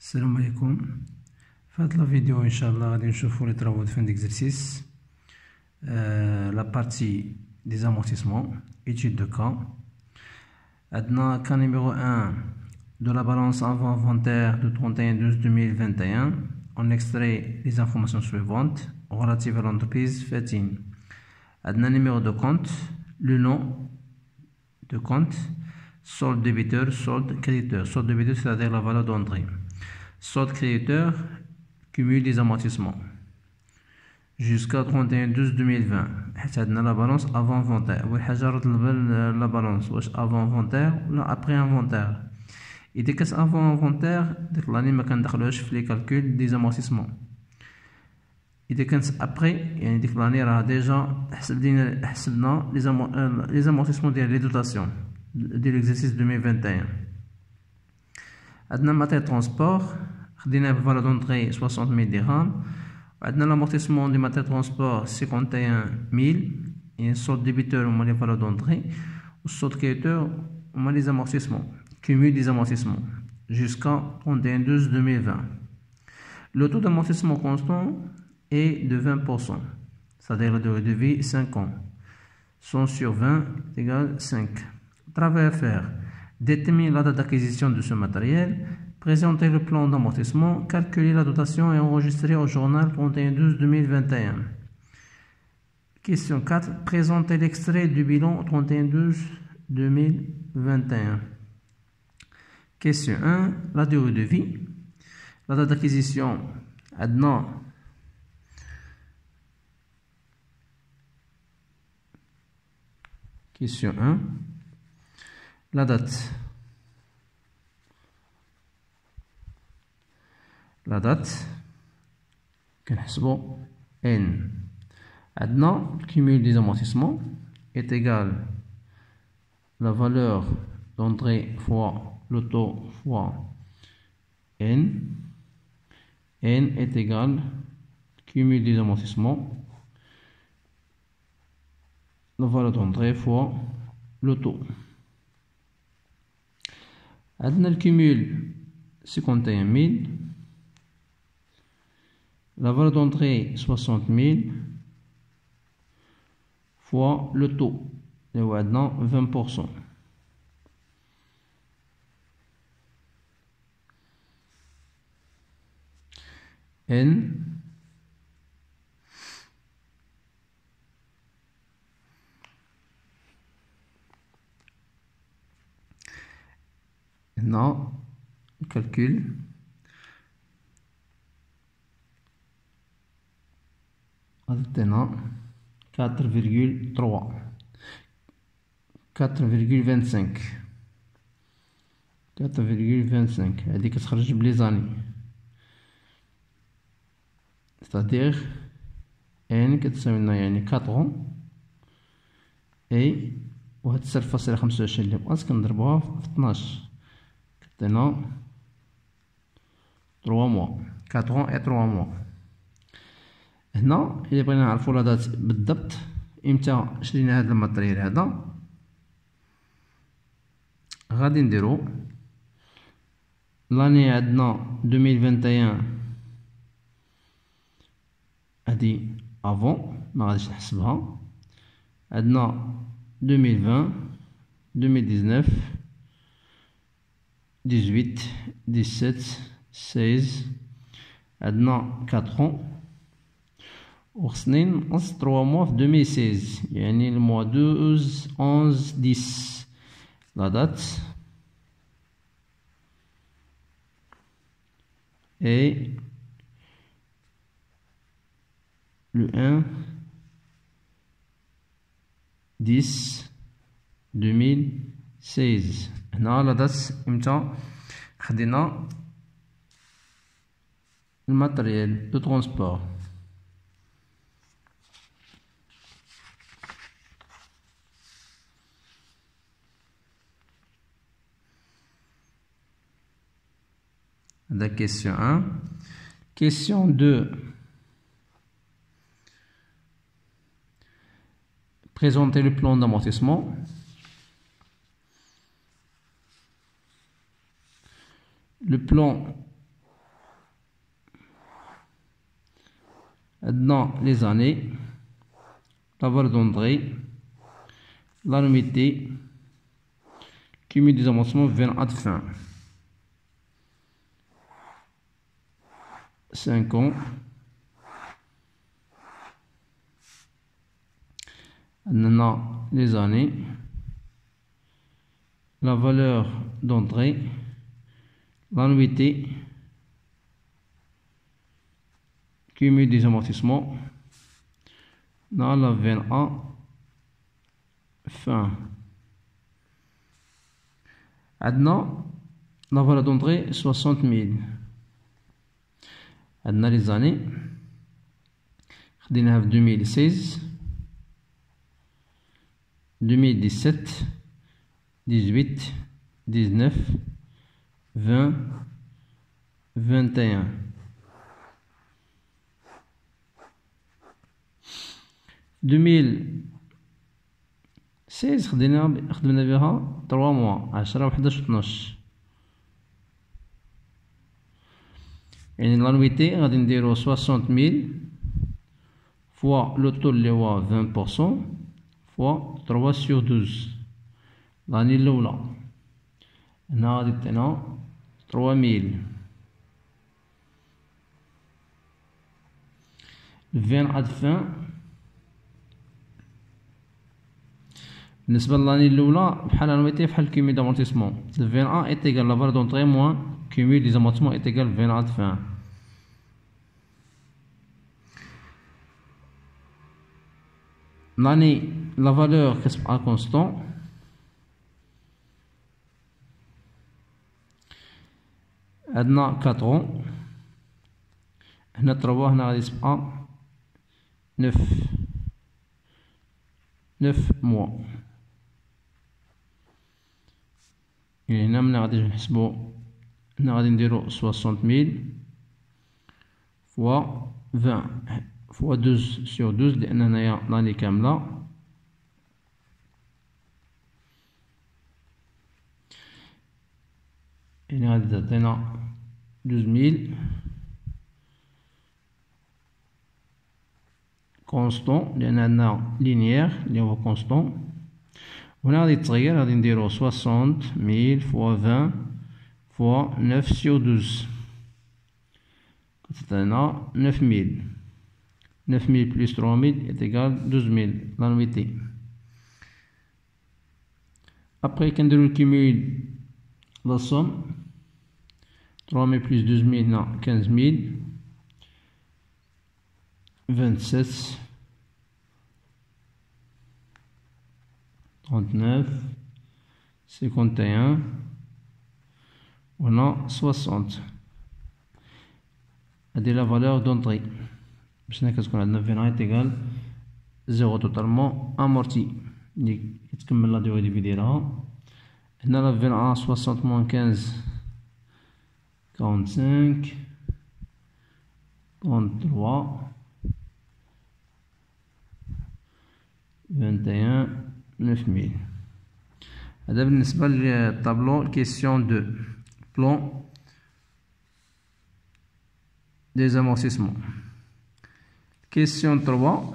السلام عليكم. في هاد لا فيديو ان شاء الله غادي نشوفو لي طرافو دو فان ديكزرسيس لا بارتي دي امورتيسمون étude de cas. عندنا cas numéro 1 de la balance avant inventaire de 31/12/2021. On extrait les informations suivantes relatives à l'entreprise Fatine. عندنا numéro de compte, le nom de compte, solde débiteur, solde créditeur. Solde débiteur, c'est-à-dire la valeur d'entrée. Solde créditeur, cumul des amortissements jusqu'à 31/12/2020. حيت عندنا la balance avant inventaire. أول حاجة نطلب la balance واش avant inventaire ولا après inventaire. إذا كانت avant inventaire ديك لاني ما كندخلوهاش في لي calcul des amortissements. إذا كانت après يعني ديك لاني راه ديجا حسبنا les amortissements ديال les dotations ديال l'exercice 2021. عندنا matériel transport خديناه بفالور دونطري 60,000 درهم. عندنا l'amortissement du matériel transport 51,000 et solde débiteur هما les valeurs d'entrée و solde créditeur هما les amortissements, cumul des amortissements jusqu'à 31/12/2020. Le taux d'amortissement constant est de 20%, c'est-à-dire la durée de vie 5 ans. 100 sur 20 égale 5. Travail à faire: déterminer la date d'acquisition de ce matériel, présenter le plan d'amortissement, calculer la dotation et enregistrer au journal 31/12/2021. Question 4. Présenter l'extrait du bilan 31/12/2021. Question 1. La durée de vie. La date d'acquisition. Adna. Question 1. La date. La date كنحسبو N. عندنا le cumul des amortissements est égal la valeur d'entrée fois le taux fois N. N est égal cumul des amortissements, la valeur d'entrée fois le taux. عندنا le cumul 51,000, la valeur d'entrée 60,000 fois le taux, et maintenant 20%. N maintenant calcul. Maintenant 4,3 4,25 4,25 هذه كتخرج بلي زاني، c'est-à-dire n كتساوي لنا يعني 4 اي وهاد 0.25 اللي بقات كنضربوها في 12 كتعطينا 3 موا 4 et 3 موا. هنا إلا بغينا نعرفو لا دات بالضبط إمتى شرينا هاد الماتريال هذا، غادي نديرو لاني عندنا 2021 هادي افون ما غاديش نحسبها. عندنا 2020 2019 18 17 16 عندنا 4 وخصني نقص 3 موا في 2016 يعني الموا 12 11 10. La date est le 1 10 2016. هنا la date امتى خدينا الماتريال دو ترونسبور. La question 1. Question 2. Présenter le plan d'amortissement. Le plan dans les années, la valeur d'entrée, l'annuité, cumul des amortissements vers à fin. 5 ans. Maintenant, les années, la valeur d'entrée, l'annuité, cumul des amortissements dans la 21 fin. Maintenant, la valeur d'entrée 60 000. Maintenant, les années, خديناها في 2016 2017 18 19 20 21. 2016 خدمنا بها 3 mois 10 و 11 و 12. يعني l'annuité غادي نديرو 60,000 fois le taux اللي هو 20% fois 3 sur 12. l'année الأولى هنا غادي تعطينا 3000. 20 عاد fin. بالنسبة للاني الأولى بحال l'annuité بحال cumul d'amortissement. 21 est égal la valeur d'entrée moins cumul des amortissements est égal 20 عاد fin. L'année, la valeur à constant. عندنا 4 ans. هنا 3 هنا غادي تبقى 9 mois. يعني هنا ملي غادي نحسبو هنا غادي نديرو 60,000 fois 20 fois 12 sur 12 لأن هنايا لاني كاملة. يعني غادي تعطينا 12,000 كونستون لأن عندنا لينيير اللي هو كونستون. وهنا غادي تغير غادي نديرو 60,000 fois 20 fois 9 sur 12 كتعطينا 9,000. 9,000 plus 3,000 est égal 12,000 l'annuité. Après كنديرو الكيمول la somme 3,000 plus 12,000 هنا 15,000 27 39 51 وهنا 60. هادي لا valeur d'entrée. باش هنا كتكون عندنا 20 est égal 0 totalement amorti اللي كتكمل لا دوغي دي ديالها. هنا لا 21 60 moins 15 45 33 21 9000. هذا بالنسبة للطابلو question 2 plan des amortissements. Question 3.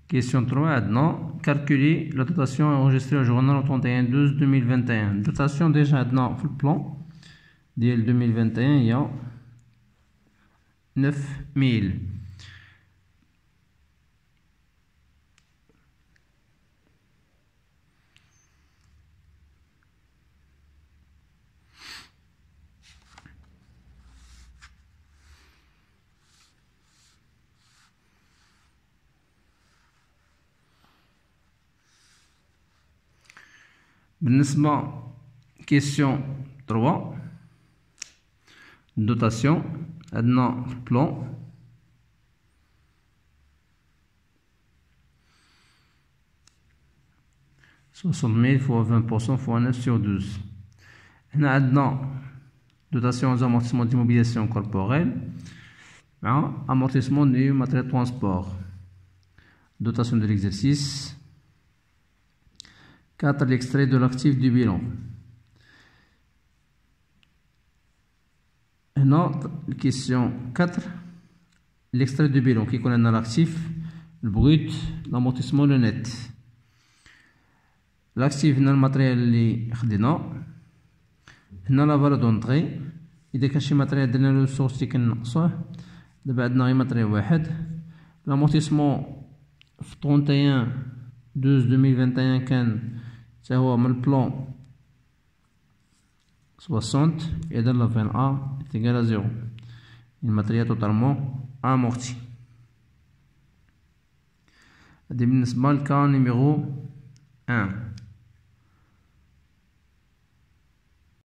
Question 3 maintenant. Calculer la dotation enregistrée au journal au 31/12/2021. Dotation déjà maintenant في البلان ديال 2021 هي 9000. بالنسبة question 3 dotation عندنا في البلان soixante mille fois 20% fois 9 sur 12. هنا عندنا dotation aux amortissements d'immobilisation corporelle مع amortissement du matériel de transport. Dotation de l'exercice 4. L'extrait de l'actif du bilan. Question 4. L'extrait du bilan qui connaît l'actif, le brut, l'amortissement, le net. L'actif, c'est le matériel qui est la valeur d'entrée. إذا كان شي ماتريال درنا له السورس اللي كنقصوه دابا عندنا غير ماتريال واحد. لامورتيسمون في 31/12/2021 كان حتى هو من البلان 60 إذا لا 20A est égal à 0. الماتريال توتالمون amorti. هادي بالنسبة للكا نيميرو 1.